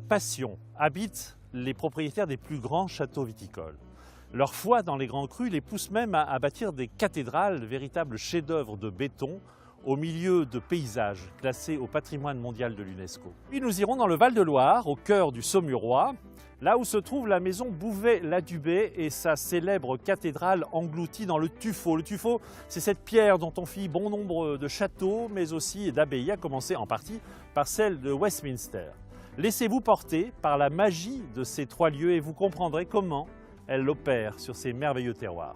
passion habite les propriétaires des plus grands châteaux viticoles. Leur foi dans les grands crus les pousse même à bâtir des cathédrales, véritables chefs-d'œuvre de béton, au milieu de paysages classés au patrimoine mondial de l'UNESCO. Puis nous irons dans le Val-de-Loire, au cœur du Saumurois, là où se trouve la maison Bouvet-Ladubé et sa célèbre cathédrale engloutie dans le tuffeau. Le tuffeau, c'est cette pierre dont on fit bon nombre de châteaux, mais aussi d'abbayes, à commencer en partie par celle de Westminster. Laissez-vous porter par la magie de ces trois lieux et vous comprendrez comment elle opère sur ces merveilleux terroirs.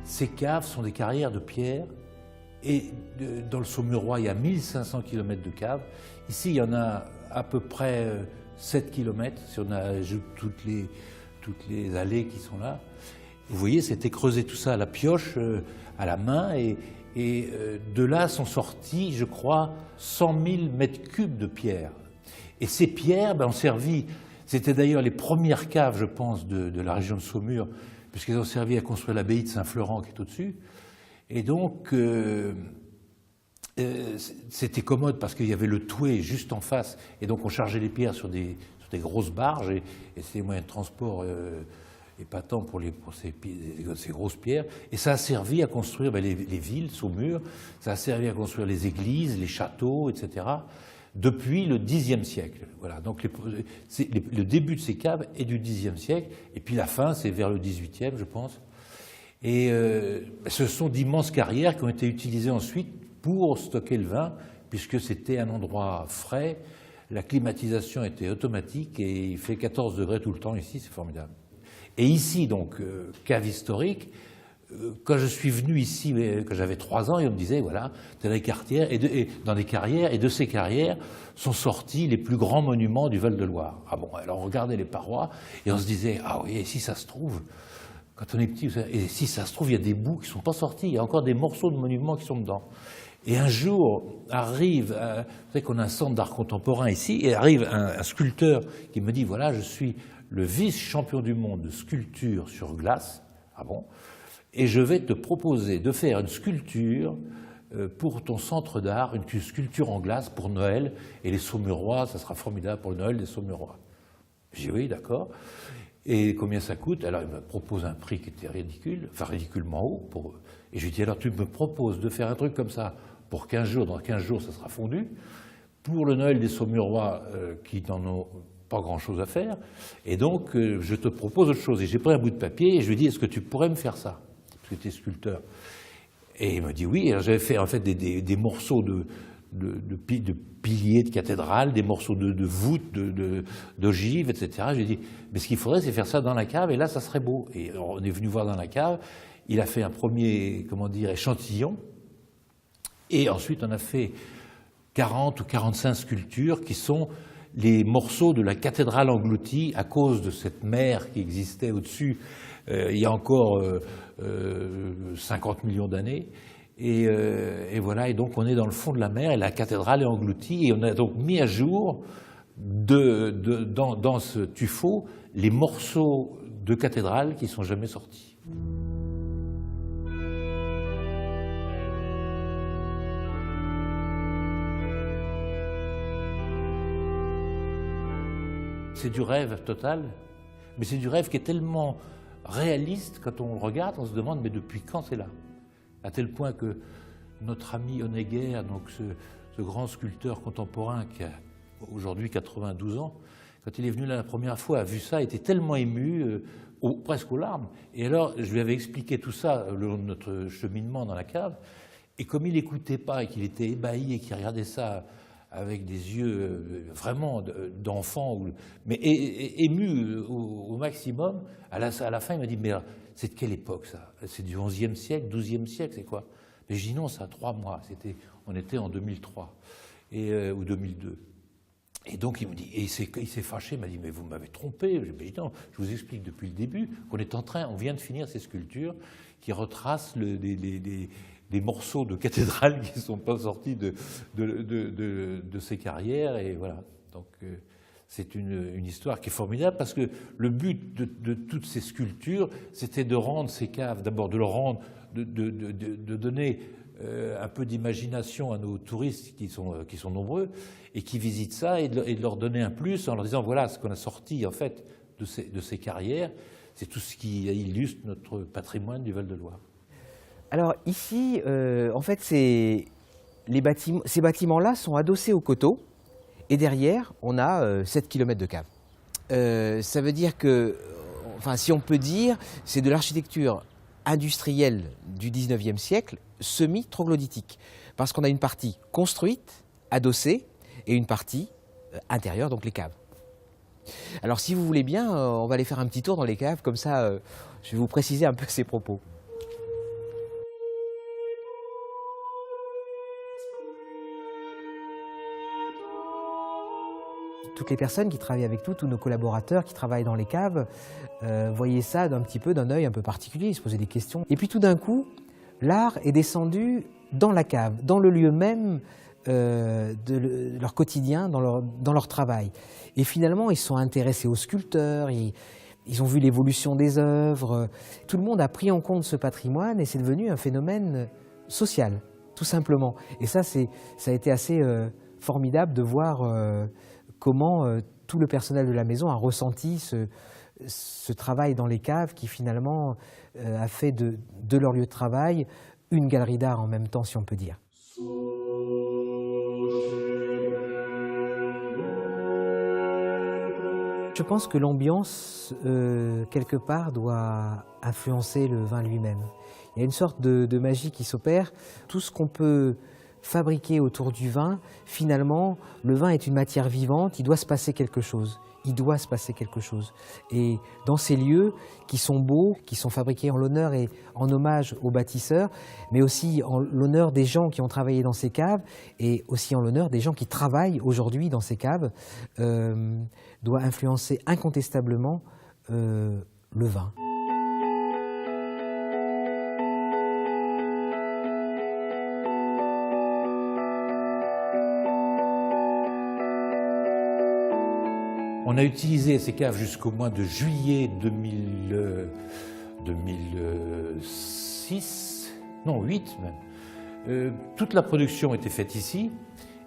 Ces caves sont des carrières de pierre et dans le Saumurois, il y a 1500 km de caves. Ici, il y en a à peu près 7 km, si on ajoute toutes les allées qui sont là. Vous voyez, c'était creuser tout ça à la pioche, à la main, et de là sont sortis, je crois, 100 000 mètres cubes de pierre. Et ces pierres ont servi, c'était d'ailleurs les premières caves, je pense, de la région de Saumur, puisqu'elles ont servi à construire l'abbaye de Saint-Florent qui est au-dessus. Et donc, c'était commode parce qu'il y avait le Touet juste en face, et donc on chargeait les pierres sur des grosses barges, et c'était des moyens de transport épatants pour ces grosses pierres. Et ça a servi à construire les villes, Saumur, ça a servi à construire les églises, les châteaux, etc., depuis le Xe siècle. Voilà. Donc le début de ces caves est du Xe siècle, et puis la fin, c'est vers le XVIIIe, je pense. Et ce sont d'immenses carrières qui ont été utilisées ensuite pour stocker le vin, puisque c'était un endroit frais, la climatisation était automatique, et il fait 14 degrés tout le temps ici, c'est formidable. Et ici, donc, cave historique, quand je suis venu ici, quand j'avais 3 ans, et on me disait, voilà, dans des carrières, et de ces carrières sont sortis les plus grands monuments du Val-de-Loire. Ah bon, alors on regardait les parois, et on se disait, ah oui, et si ça se trouve, quand on est petit, et si ça se trouve, il y a des bouts qui ne sont pas sortis, il y a encore des morceaux de monuments qui sont dedans. Et un jour, arrive, vous savez qu'on a un centre d'art contemporain ici, et arrive un sculpteur qui me dit, voilà, je suis le vice-champion du monde de sculpture sur glace. Ah bon? Et je vais te proposer de faire une sculpture pour ton centre d'art, une sculpture en glace pour Noël, et les Saumurois, ça sera formidable pour le Noël des Saumurois. J'ai dit oui, d'accord. Et combien ça coûte? Alors il me propose un prix qui était ridicule, enfin ridiculement haut. Et je lui dis, alors tu me proposes de faire un truc comme ça pour 15 jours, dans 15 jours ça sera fondu, pour le Noël des Saumurois qui n'en ont pas grand-chose à faire, et donc je te propose autre chose. Et j'ai pris un bout de papier et je lui dis, est-ce que tu pourrais me faire ça? Parce que tu es sculpteur. Et il me dit oui. Alors j'avais fait en fait des morceaux de piliers de cathédrales, des morceaux de voûtes, d'ogives, etc. Je lui ai dit, mais ce qu'il faudrait, c'est faire ça dans la cave, et là, ça serait beau. Et on est venu voir dans la cave, il a fait un premier, comment dire, échantillon, et ensuite on a fait 40 ou 45 sculptures qui sont les morceaux de la cathédrale engloutie à cause de cette mer qui existait au-dessus il y a encore 50 millions d'années. Et voilà, et donc on est dans le fond de la mer et la cathédrale est engloutie, et on a donc mis à jour dans ce tuffeau les morceaux de cathédrale qui ne sont jamais sortis. C'est du rêve total, mais c'est du rêve qui est tellement réaliste, quand on le regarde, on se demande, mais depuis quand c'est là? À tel point que notre ami Honegger, donc ce grand sculpteur contemporain qui a aujourd'hui 92 ans, quand il est venu là la première fois, a vu ça, était tellement ému, presque aux larmes. Et alors, je lui avais expliqué tout ça le long de notre cheminement dans la cave, et comme il n'écoutait pas et qu'il était ébahi et qu'il regardait ça avec des yeux vraiment d'enfant, mais ému au maximum, à la fin, il m'a dit, mais c'est de quelle époque ça? C'est du XIe siècle, XIIe siècle, c'est quoi? Et je dis non, ça a 3 mois. On était en 2003 ou 2002. Et donc il me dit, et il s'est fâché, il m'a dit mais vous m'avez trompé. Je dis non, je vous explique depuis le début on vient de finir ces sculptures qui retracent des morceaux de cathédrales qui ne sont pas sortis de ces carrières, et voilà. Donc c'est une histoire qui est formidable, parce que le but de toutes ces sculptures, c'était de rendre ces caves, d'abord de leur rendre, de donner un peu d'imagination à nos touristes qui sont nombreux et qui visitent ça, et de leur donner un plus en leur disant voilà ce qu'on a sorti en fait de ces carrières, c'est tout ce qui illustre notre patrimoine du Val-de-Loire. Alors ici, en fait, ces bâtiments-là sont adossés au coteau, et derrière, on a 7 km de cave. Ça veut dire que, enfin, si on peut dire, c'est de l'architecture industrielle du 19e siècle, semi-troglodytique. Parce qu'on a une partie construite, adossée, et une partie intérieure, donc les caves. Alors si vous voulez bien, on va aller faire un petit tour dans les caves, comme ça je vais vous préciser un peu ces propos. Toutes les personnes qui travaillent avec nous, tous nos collaborateurs qui travaillent dans les caves, voyaient ça d'un œil un peu particulier, ils se posaient des questions. Et puis tout d'un coup, l'art est descendu dans la cave, dans le lieu même de leur quotidien, dans leur travail. Et finalement, ils se sont intéressés aux sculpteurs, ils ont vu l'évolution des œuvres. Tout le monde a pris en compte ce patrimoine, et c'est devenu un phénomène social, tout simplement. Et ça a été assez formidable de voir comment tout le personnel de la maison a ressenti ce travail dans les caves, qui finalement a fait de leur lieu de travail une galerie d'art en même temps, si on peut dire. Je pense que l'ambiance, quelque part, doit influencer le vin lui-même. Il y a une sorte de magie qui s'opère. Tout ce qu'on peut fabriquer autour du vin, finalement, le vin est une matière vivante, il doit se passer quelque chose. Il doit se passer quelque chose. Et dans ces lieux qui sont beaux, qui sont fabriqués en l'honneur et en hommage aux bâtisseurs, mais aussi en l'honneur des gens qui ont travaillé dans ces caves, et aussi en l'honneur des gens qui travaillent aujourd'hui dans ces caves, doit influencer incontestablement le vin. On a utilisé ces caves jusqu'au mois de juillet 2006, non 8 même. Toute la production était faite ici,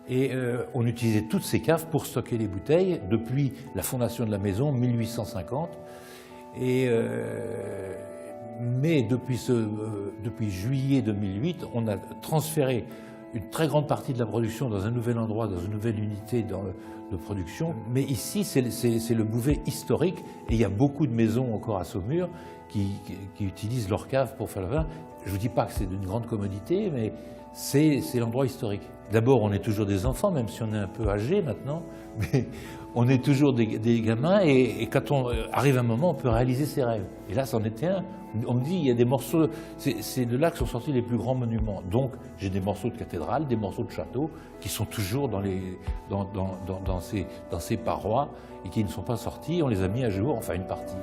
et on utilisait toutes ces caves pour stocker les bouteilles depuis la fondation de la maison, 1850. Mais depuis juillet 2008, on a transféré une très grande partie de la production dans un nouvel endroit, dans une nouvelle unité de production. Mais ici, c'est le Bouvet historique, et il y a beaucoup de maisons encore à Saumur qui utilisent leur cave pour faire le vin. Je ne vous dis pas que c'est d'une grande commodité, mais c'est l'endroit historique. D'abord, on est toujours des enfants, même si on est un peu âgé maintenant, mais on est toujours des gamins, et quand on arrive un moment, on peut réaliser ses rêves. Et là, c'en était un. On me dit, il y a des morceaux, c'est de là que sont sortis les plus grands monuments. Donc, j'ai des morceaux de cathédrales, des morceaux de châteaux, qui sont toujours dans ces parois, et qui ne sont pas sortis. On les a mis à jour, enfin une partie.